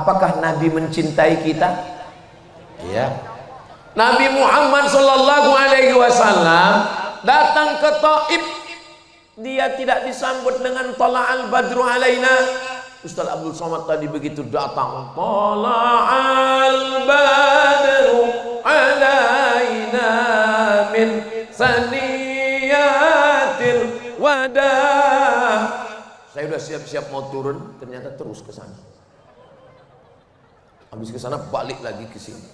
Apakah Nabi mencintai kita? Ya. Nabi Muhammad sallallahu alaihi wasallam datang ke Taif, dia tidak disambut dengan tala'al badru alaina. Ustaz Abdul Somad tadi begitu datang, tala'al badru alaina min saniyatil wadah. Saya udah siap-siap mau turun, ternyata terus ke sana. Habis ke sana balik lagi ke sini.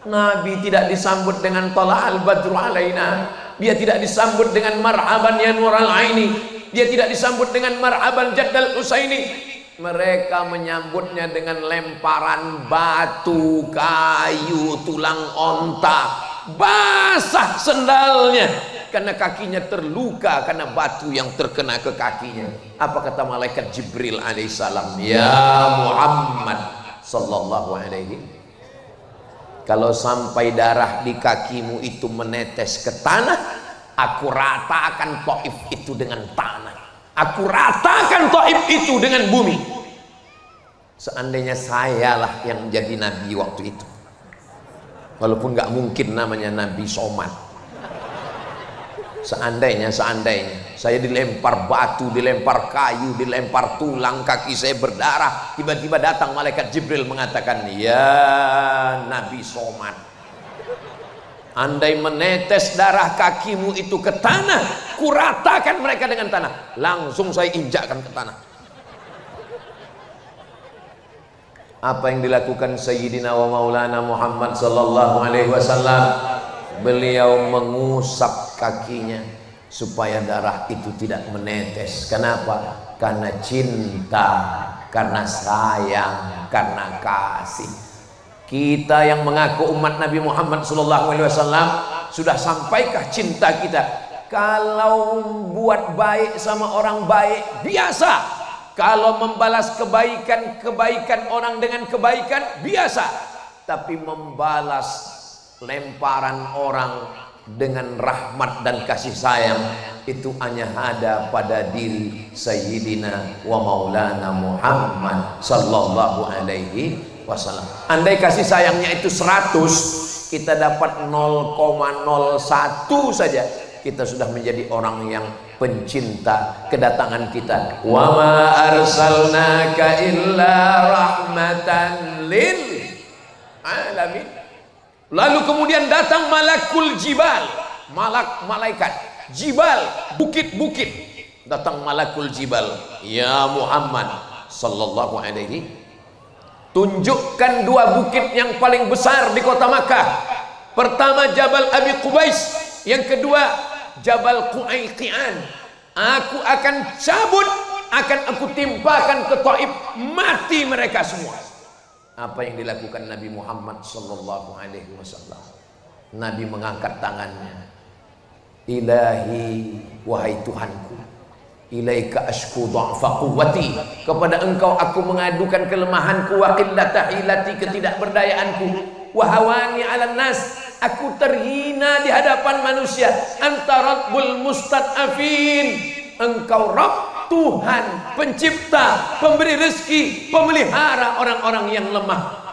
Nabi tidak disambut dengan tala'al badru alaina. Dia tidak disambut dengan marhaban ya nural aini. Dia tidak disambut dengan marhaban jaddal usaini. Mereka menyambutnya dengan lemparan batu, kayu, tulang onta. Basah sendalnya karena kakinya terluka karena batu yang terkena ke kakinya. Apa kata malaikat Jibril alaihissalam? Ya Muhammad sallallahu alaihi, kalau sampai darah di kakimu itu menetes ke tanah, aku ratakan Taif itu dengan tanah, aku ratakan Taif itu dengan bumi. Seandainya sayalah yang menjadi nabi waktu itu, walaupun nggak mungkin namanya Nabi Somad, seandainya saya dilempar batu, dilempar kayu, dilempar tulang, kaki saya berdarah, tiba-tiba datang malaikat Jibril mengatakan, ya Nabi Somad, andai menetes darah kakimu itu ke tanah, kuratakan mereka dengan tanah. Langsung saya injakkan ke tanah. Apa yang dilakukan Sayyidina wa Maulana Muhammad sallallahu alaihi wasallam? Beliau mengusap kakinya supaya darah itu tidak menetes. Kenapa? Karena cinta, karena sayang, karena kasih. Kita yang mengaku umat Nabi Muhammad sallallahu alaihi wasallam, sudah sampaikah cinta kita? Kalau buat baik sama orang baik biasa. Kalau membalas kebaikan orang dengan kebaikan biasa. Tapi membalas lemparan orang dengan rahmat dan kasih sayang, itu hanya ada pada diri Sayyidina wa Maulana Muhammad sallallahu alaihi wasallam. Andai kasih sayangnya itu 100, kita dapat 0,01 saja, kita sudah menjadi orang yang pencinta kedatangan kita. Wa ma arsalnaka illa rahmatan lil alamin. Lalu kemudian datang malakul jibal, malaikat jibal, bukit-bukit. Datang malakul jibal, ya Muhammad sallallahu alaihi, tunjukkan 2 bukit yang paling besar di kota Makkah. Pertama Jabal Abi Qubais, yang kedua Jabal Qu'aiqian. Aku akan cabut, akan aku timpakan ke Taif, mati mereka semua. Apa yang dilakukan Nabi Muhammad sallallahu alaihi wasallam? Nabi mengangkat tangannya. Ilahi, wahai Tuhanku, ilaika ashku dha'fa quwwati, kepada engkau aku mengadukan kelemahanku, wa qillata hilati, ketidakberdayaanku, wa hawani 'alan nas, aku terhina di hadapan manusia. Anta rabbul mustad'afin, engkau Rabb, Tuhan, pencipta, pemberi rezeki, pemelihara orang-orang yang lemah.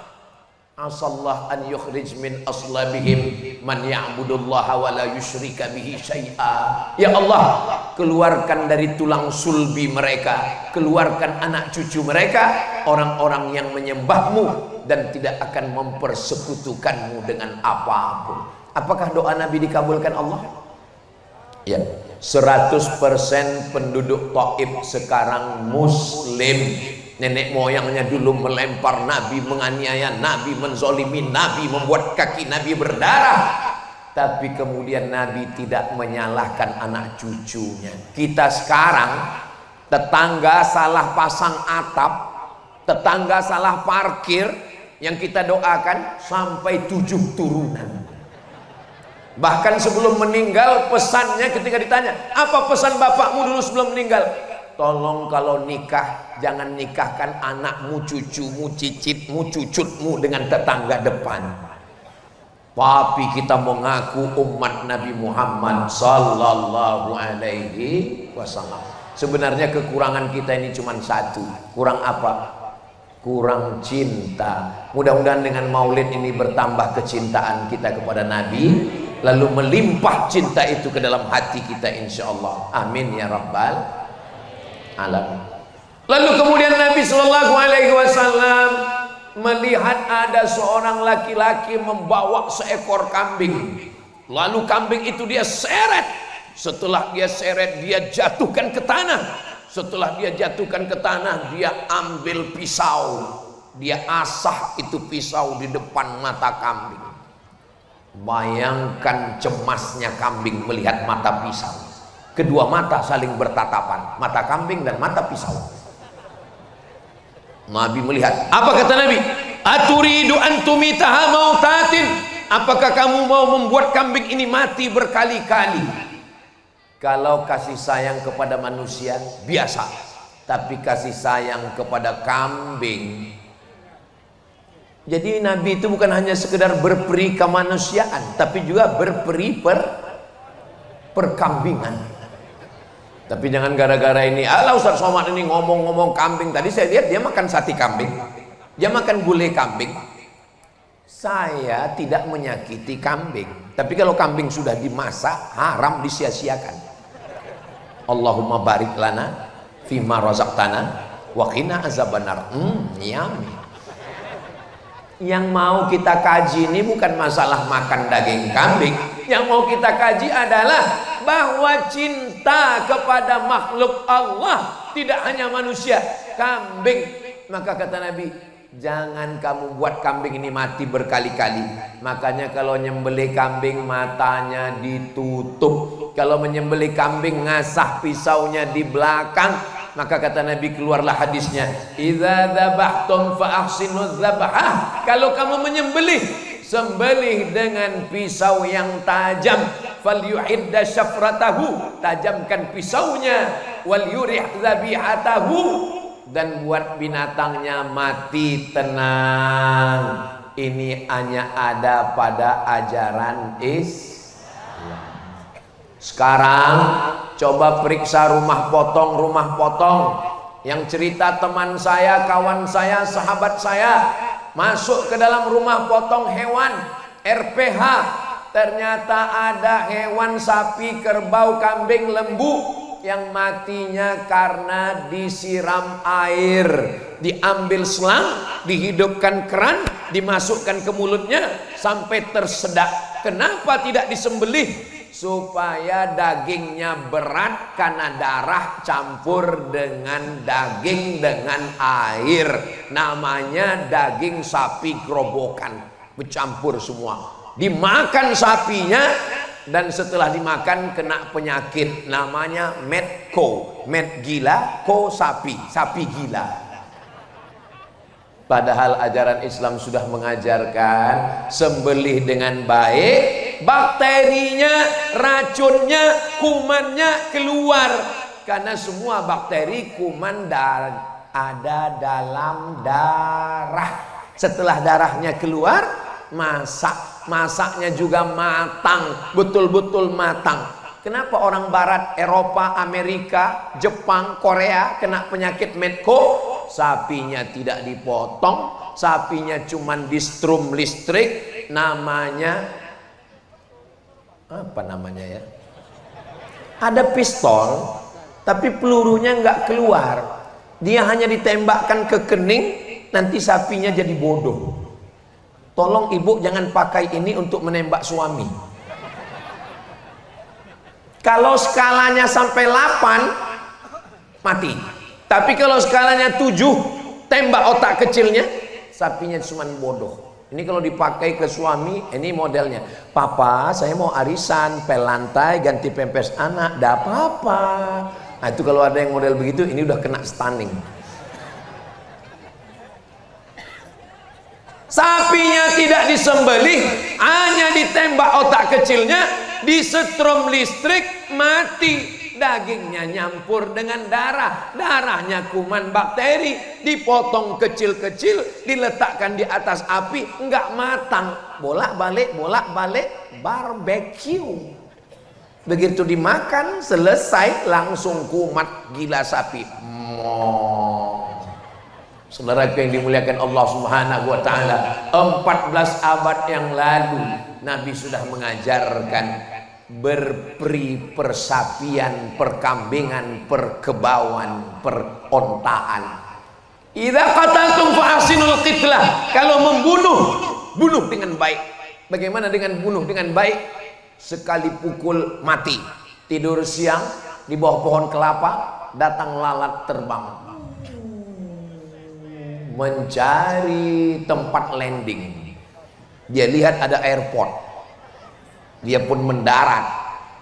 Asallah an yukhrij min aslabihim man ya'budullaha wa la yusyrika bihi syai'a. Ya Allah, keluarkan dari tulang sulbi mereka, keluarkan anak cucu mereka, orang-orang yang menyembahmu dan tidak akan mempersekutukanmu dengan apapun. Apakah doa Nabi dikabulkan Allah? Ya, 100% penduduk Taif sekarang muslim. Nenek moyangnya dulu melempar Nabi, menganiaya Nabi, menzolimi Nabi, membuat kaki Nabi berdarah. Tapi kemudian Nabi tidak menyalahkan anak cucunya. Kita sekarang, tetangga salah pasang atap, tetangga salah parkir, yang kita doakan sampai 7 turunan. Bahkan sebelum meninggal, pesannya ketika ditanya, apa pesan bapakmu dulu sebelum meninggal? Tolong kalau nikah, jangan nikahkan anakmu, cucumu, cicitmu, cucutmu dengan tetangga depan. Tapi kita mengaku umat Nabi Muhammad sallallahu alaihi wasallam. Sebenarnya kekurangan kita ini cuma satu. Kurang apa? kurang cinta. Mudah-mudahan dengan maulid ini bertambah kecintaan kita kepada Nabi, lalu melimpah cinta itu ke dalam hati kita insyaallah. Amin ya rabbal alamin. Lalu kemudian Nabi sallallahu alaihi wasallam melihat ada seorang laki-laki membawa seekor kambing. Lalu kambing itu dia seret. Setelah dia seret, dia jatuhkan ke tanah. Setelah dia jatuhkan ke tanah, dia ambil pisau, dia asah itu pisau di depan mata kambing. Bayangkan cemasnya kambing melihat mata pisau. Kedua mata saling bertatapan, mata kambing dan mata pisau. Nabi melihat, apa kata Nabi? Aturidu antumitaha mautatin. Apakah kamu mau membuat kambing ini mati berkali-kali? Kalau kasih sayang kepada manusia biasa, tapi kasih sayang kepada kambing. Jadi Nabi itu bukan hanya sekedar berperi kemanusiaan, tapi juga berperi perkambingan. Tapi jangan gara-gara ini, ala Ustaz Somad ini ngomong-ngomong kambing. Tadi saya lihat dia makan sate kambing, dia makan gulai kambing. Saya tidak menyakiti kambing, tapi kalau kambing sudah dimasak, haram disia-siakan. Allahumma barik lana fima razaqtana wa qina azabannar. Yummy. Yang mau kita kaji ini bukan masalah makan daging kambing. Yang mau kita kaji adalah bahwa cinta kepada makhluk Allah tidak hanya manusia, kambing. Maka kata Nabi, jangan kamu buat kambing ini mati berkali-kali. Makanya kalau nyembelih kambing matanya ditutup. Kalau menyembelih kambing ngasah pisaunya di belakang. Maka kata Nabi, keluarlah hadisnya, idza dzabhtum fa ahsinuz dzabhah. Kalau kamu menyembelih, sembelih dengan pisau yang tajam. Falyuhidda syafratahu, tajamkan pisaunya. Wal yurih dzabihatahu, dan buat binatangnya mati tenang. Ini hanya ada pada ajaran Islam. Sekarang coba periksa rumah potong yang cerita teman saya, kawan saya, sahabat saya masuk ke dalam rumah potong hewan RPH. Ternyata ada hewan sapi, kerbau, kambing, lembu yang matinya karena disiram air. Diambil selang, dihidupkan keran, dimasukkan ke mulutnya sampai tersedak. Kenapa tidak disembelih? Supaya dagingnya berat karena darah campur dengan daging dengan air. Namanya daging sapi gerobokan, bercampur semua. Dimakan sapinya, dan setelah dimakan kena penyakit namanya medco, med gila, ko sapi, sapi gila. Padahal ajaran Islam sudah mengajarkan sembelih dengan baik, bakterinya, racunnya, kumannya keluar. Karena semua bakteri, kuman ada dalam darah. Setelah darahnya keluar, masaknya juga matang, betul-betul matang. Kenapa orang barat, Eropa, Amerika, Jepang, Korea kena penyakit medco? Sapinya tidak dipotong, sapinya cuman di strum listrik, namanya apa namanya ya? Ada pistol, tapi pelurunya nggak keluar. Dia hanya ditembakkan ke kening, nanti sapinya jadi bodoh. Tolong ibu jangan pakai ini untuk menembak suami. Kalau skalanya sampai 8 mati. Tapi kalau skalanya 7, tembak otak kecilnya, sapinya cuma bodoh. Ini kalau dipakai ke suami, ini modelnya. Papa, saya mau arisan, pel lantai, ganti pempes anak, dah apa-apa. Nah itu kalau ada yang model begitu, ini udah kena stunning. Sapinya tidak disembelih, hanya ditembak otak kecilnya, disetrum listrik, mati. Dagingnya nyampur dengan darah, darahnya kuman bakteri, dipotong kecil-kecil, diletakkan di atas api, enggak matang, bolak-balik barbecue. Begitu dimakan selesai, langsung kumat gila sapi. Saudaraku yang dimuliakan Allah Subhanahu wa taala, 14 abad yang lalu Nabi sudah mengajarkan berperi, persapian, perkambingan, perkebauan, perontaan. Idza qataltum fa ahsinul qitlah. Kalau membunuh, bunuh dengan baik. Bagaimana dengan bunuh dengan baik? Sekali pukul mati. Tidur siang di bawah pohon kelapa, datang lalat terbang mencari tempat landing. Dia lihat ada airport, dia pun mendarat,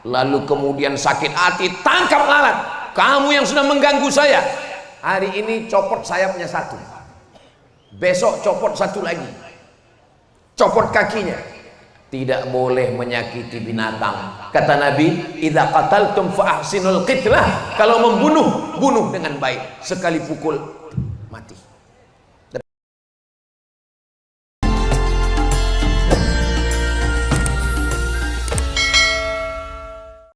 lalu kemudian sakit hati, tangkap lalat. Kamu yang sudah mengganggu saya, hari ini copot sayapnya satu, besok copot satu lagi, copot kakinya. Tidak boleh menyakiti binatang. Kata Nabi, idza qataltum fa ahsinul qitlah. Kalau membunuh, bunuh dengan baik. Sekali pukul mati.